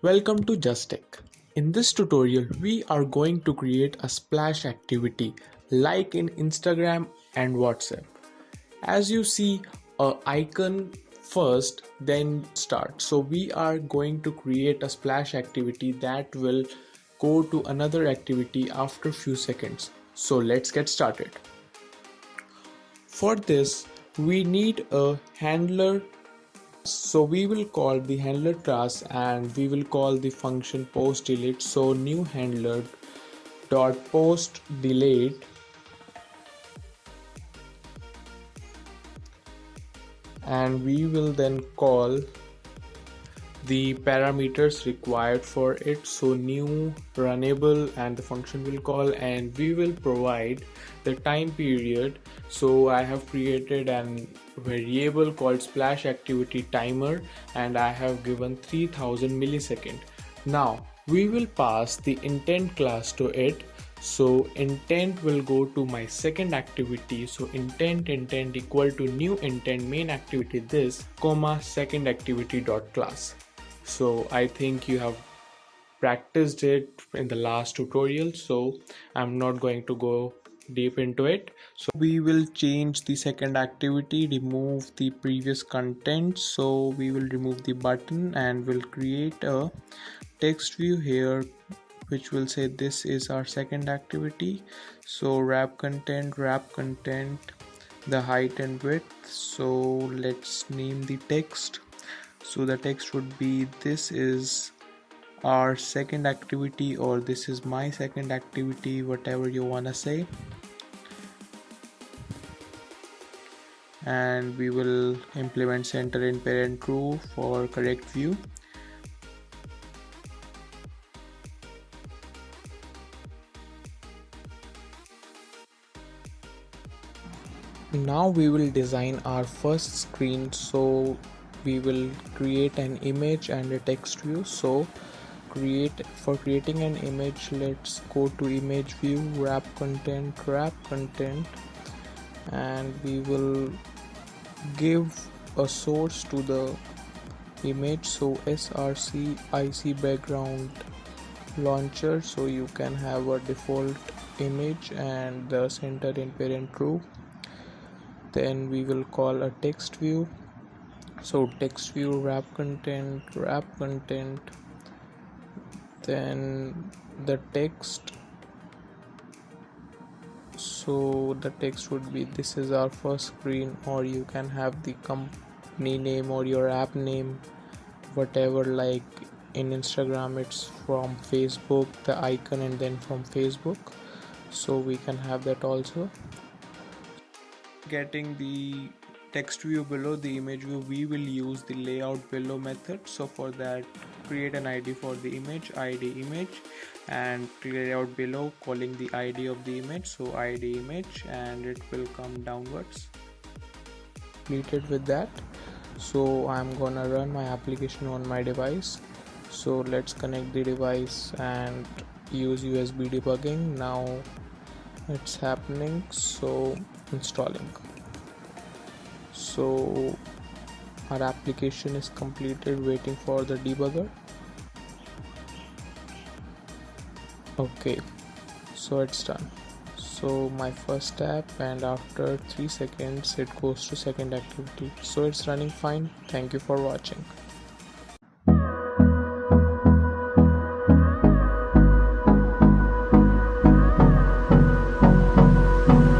Welcome to JasTech. In this tutorial, we are going to create a splash activity like in Instagram and WhatsApp. As you see a icon first, then start. So we are going to create a splash activity that will go to another activity after few seconds. So let's get started. For this, we need a handler. So we will call the handler class and we will call the function post delete. So new handler dot post delete, and we will then call the parameters required for it. So new runnable, and the function will call, and we will provide the time period. So I have created an variable called splash activity timer and I have given 3000 millisecond. Now we will pass the intent class to it. So intent will go to my second activity. So intent equal to new intent main activity this comma second activity dot class. So I think you have practiced it in the last tutorial, so I'm not going to go deep into it. So we will change the second activity, remove the previous content. So we will remove the button and we'll create a text view here which will say this is our second activity. So wrap content, the height and width. So let's name the text. So the text would be this is our second activity, or this is my second activity, whatever you wanna say. And we will implement center in parent true for correct view. Now we will design our first screen. So we will create an image and a text view. So for creating an image, let's go to image view, wrap content, and we will give a source to the image. So src ic background launcher, so you can have a default image and the center in parent true. Then we will call a text view. So text view wrap content, then the text. So the text would be this is our first screen, or you can have the company name or your app name, whatever. Like in Instagram it's from Facebook, the icon, and then from Facebook, so we can have that also. Getting the text view below the image view, we will use the layout below method. So for that, create an id for the image, id image, and layout below calling the id of the image. So id image, and it will come downwards. Completed with that. So I'm gonna run my application on my device. So let's connect the device and use USB debugging. Now it's happening. So installing. So our application is completed, waiting for the debugger. Okay, so it's done. So my first step, and after 3 seconds it goes to second activity. So it's running fine. Thank you for watching.